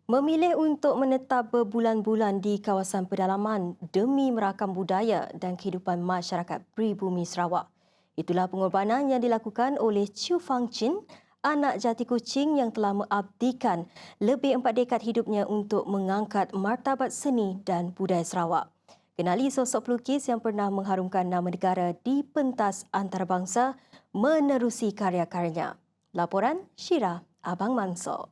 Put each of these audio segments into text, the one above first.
Memilih untuk menetap berbulan-bulan di kawasan pedalaman demi merakam budaya dan kehidupan masyarakat pribumi Sarawak. Itulah pengorbanan yang dilakukan oleh Fang Chin, anak jati kucing yang telah mengabdikan lebih 4 dekad hidupnya untuk mengangkat martabat seni dan budaya Sarawak. Kenali sosok pelukis yang pernah mengharumkan nama negara di pentas antarabangsa menerusi karya-karyanya. Laporan Syirah Abang Mansor.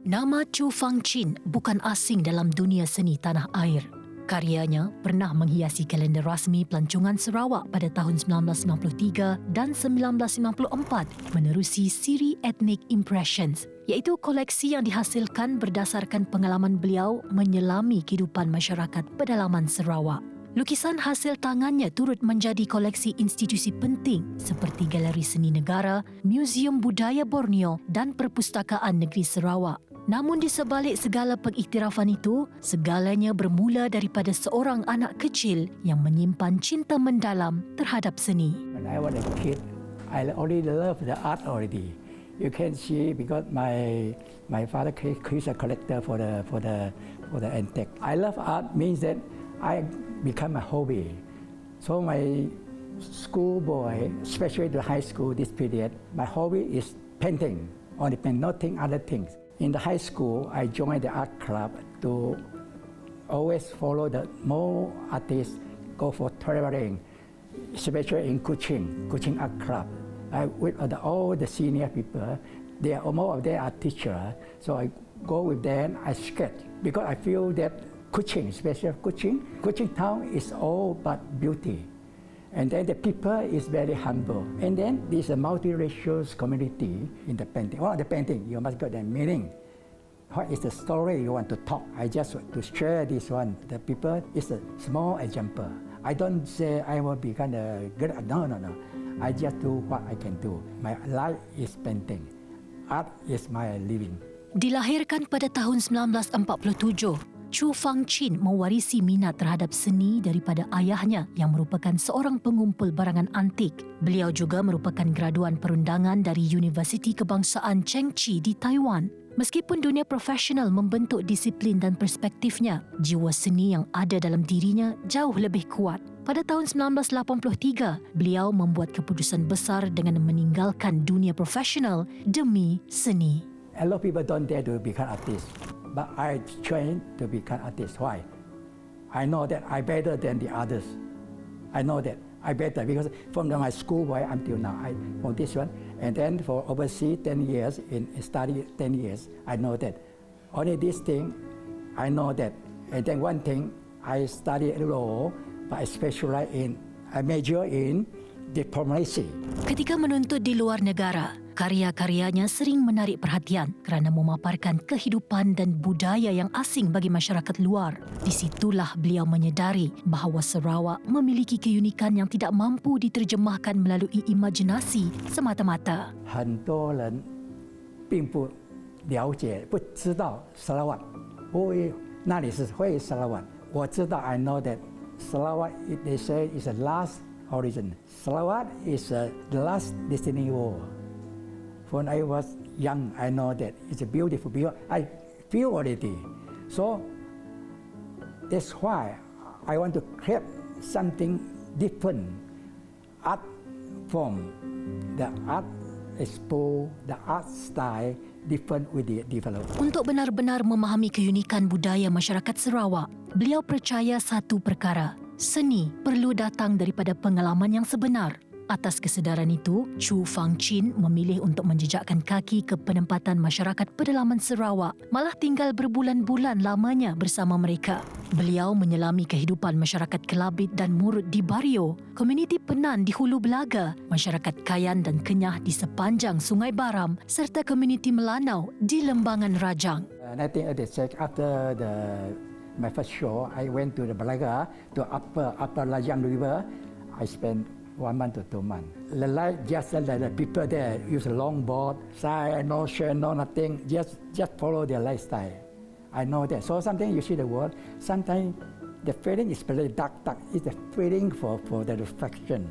Nama Fang Chin bukan asing dalam dunia seni tanah air. Karyanya pernah menghiasi kalender rasmi pelancongan Sarawak pada tahun 1993 dan 1994 menerusi siri Ethnic Impressions, iaitu koleksi yang dihasilkan berdasarkan pengalaman beliau menyelami kehidupan masyarakat pedalaman Sarawak. Lukisan hasil tangannya turut menjadi koleksi institusi penting seperti Galeri Seni Negara, Muzium Budaya Borneo dan Perpustakaan Negeri Sarawak. Namun di sebalik segala pengiktirafan itu, segalanya bermula daripada seorang anak kecil yang menyimpan cinta mendalam terhadap seni. When I was a kid, I already loved the art already. You can see because my father is a collector for the antique. I love art means that I become a hobby. So my schoolboy, especially the high school this period, my hobby is painting, only paint, nothing other things. In the high school, I joined the art club to always follow the more artists go for traveling, especially in Kuching Art Club. With all the senior people, more of them are teachers, so I go with them, I sketch. Because I feel that Kuching, especially Kuching town is all but beauty. And then the people is very humble. And then there's a multiracial community in the painting. One of the painting, you must get the meaning. What is the story you want to talk? I just want to share this one. The people is a small example. I don't say I will be kind of good. No. I just do what I can do. My life is painting. Art is my living. Dilahirkan pada tahun 1947, Fang Chin mewarisi minat terhadap seni daripada ayahnya yang merupakan seorang pengumpul barangan antik. Beliau juga merupakan graduan perundangan dari Universiti Kebangsaan Chengchi di Taiwan. Meskipun dunia profesional membentuk disiplin dan perspektifnya, jiwa seni yang ada dalam dirinya jauh lebih kuat. Pada tahun 1983, beliau membuat keputusan besar dengan meninggalkan dunia profesional demi seni. A lot of people don't dare to become artists. But I trained to become artist. Why? I know that I better than the others. I know that I better because from my schoolboy until now, I from this one, and then for overseas 10 years in study 10 years, I know that only this thing, I know that. And then one thing, I study law, but I specialize in, I major in diplomacy. Ketika menuntut di luar negara, karya-karyanya sering menarik perhatian kerana memaparkan kehidupan dan budaya yang asing bagi masyarakat luar. Di situlah beliau menyedari bahawa Sarawak memiliki keunikan yang tidak mampu diterjemahkan melalui imajinasi semata-mata. 很多人并不了解，不知道沙拉瓦，那里是会沙拉瓦。我知道 I know that Sarawak, they say, is the last origin. Sarawak is the last destiny war. When I was young, I know that it's a beautiful because I feel already. So that's why I want to create something different. Art form, the art expo, the art style different with the development. Untuk benar-benar memahami keunikan budaya masyarakat Sarawak, beliau percaya satu perkara, seni perlu datang daripada pengalaman yang sebenar. Atas kesedaran itu, Fang Chin memilih untuk menjejakkan kaki ke penempatan masyarakat pedalaman Sarawak, malah tinggal berbulan-bulan lamanya bersama mereka. Beliau menyelami kehidupan masyarakat Kelabit dan Murut di Bario, komuniti Penan di Hulu Belaga, masyarakat Kayan dan Kenyah di sepanjang Sungai Baram, serta komuniti Melanau di Lembangan Rajang. 1986, after my first show, I went to the Belaga, to upper Rajang River. I spent 1 month to 2 months. The life just like the people there use a long board, side, no shirt, no nothing, just follow their lifestyle. I know that. So sometimes you see the world, sometimes the feeling is very dark. It's the feeling for the reflection.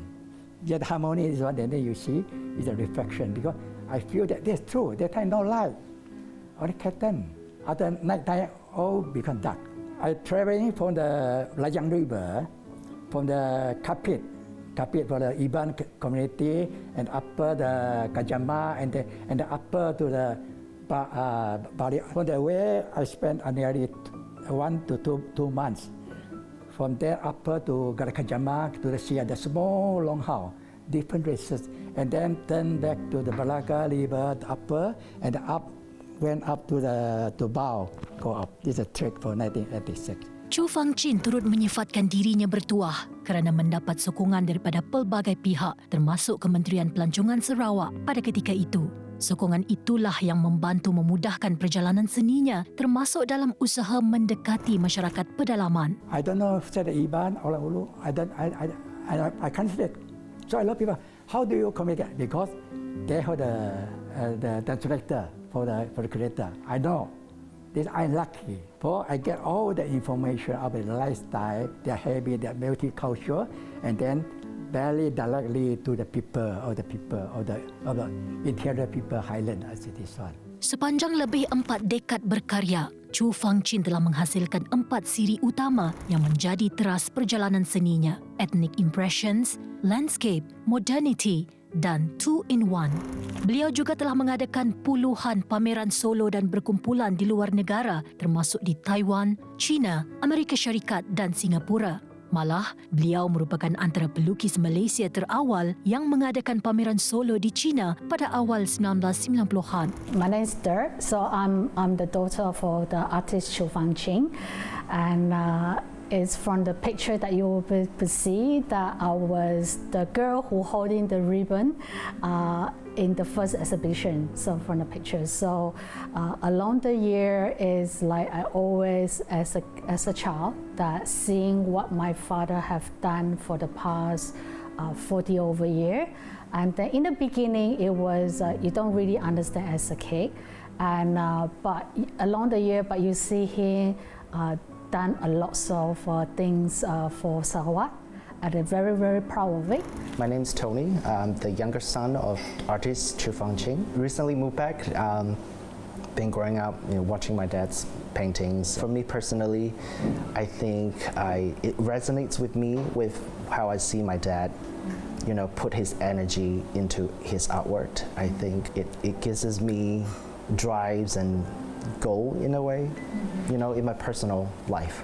Yet harmony is what then you see is a reflection, because I feel that that's true. That time no light, only curtain. After night time, all become dark. I traveling from the Layang River, from the Kapit for the Iban community, and upper the Kajama, and the upper to the Bali. On the way, I spent nearly 1 to 2 months. From there upper to Kajama to the sea, the small longhouse, different races, and then turn back to the Balaga River, the upper, and went up to Bao, go up. This is a trek for 1986. Chu Fang Chin turut menyifatkan dirinya bertuah kerana mendapat sokongan daripada pelbagai pihak termasuk Kementerian Pelancongan Sarawak pada ketika itu. Sokongan itulah yang membantu memudahkan perjalanan seninya termasuk dalam usaha mendekati masyarakat pedalaman. I don't know if it's Iban or Ulu. I can't say it. So I love people. How do you communicate? Because they have the translator for the creator. I know. This I'm lucky. For I get all the information about the lifestyle, their habit, their multicultural, and then very directly to the people of the interior people, Highland as it is one. Sepanjang lebih 4 dekad berkarya, Chu Fang Chin telah menghasilkan 4 siri utama yang menjadi teras perjalanan seninya: Ethnic Impressions, Landscape, Modernity dan 2-in-1. Beliau juga telah mengadakan puluhan pameran solo dan berkumpulan di luar negara termasuk di Taiwan, China, Amerika Syarikat dan Singapura. Malah, beliau merupakan antara pelukis Malaysia terawal yang mengadakan pameran solo di China pada awal 1990-an. My name is Der, so I'm the daughter of the artist Chu Fang Chin, and it's from the picture that you will see that I was the girl who holding the ribbon in the first exhibition. So from the picture, so along the year is like I always as a child that seeing what my father have done for the past 40 over year, and then in the beginning it was you don't really understand as a kid, and but along the year, but you see him done a lot of things for Sarawak, and I'm very, very proud of it. My name is Tony. I'm the younger son of artist Chu Fang Chin. Recently moved back. Been growing up, watching my dad's paintings. For me personally, I think it resonates with me with how I see my dad, put his energy into his artwork. I think it gives me drives and goal in a way, in my personal life.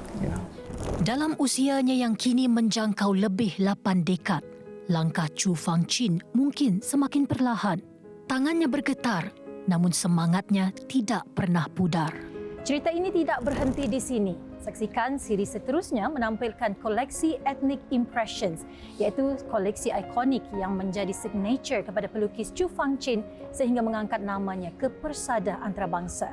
Dalam usianya yang kini menjangkau lebih 8 dekad, langkah Chu Fang Chin mungkin semakin perlahan. Tangannya bergetar, namun semangatnya tidak pernah pudar. Cerita ini tidak berhenti di sini. Saksikan siri seterusnya menampilkan koleksi Ethnic Impressions, iaitu koleksi ikonik yang menjadi signature kepada pelukis Chu Fang Chin sehingga mengangkat namanya ke persada antarabangsa.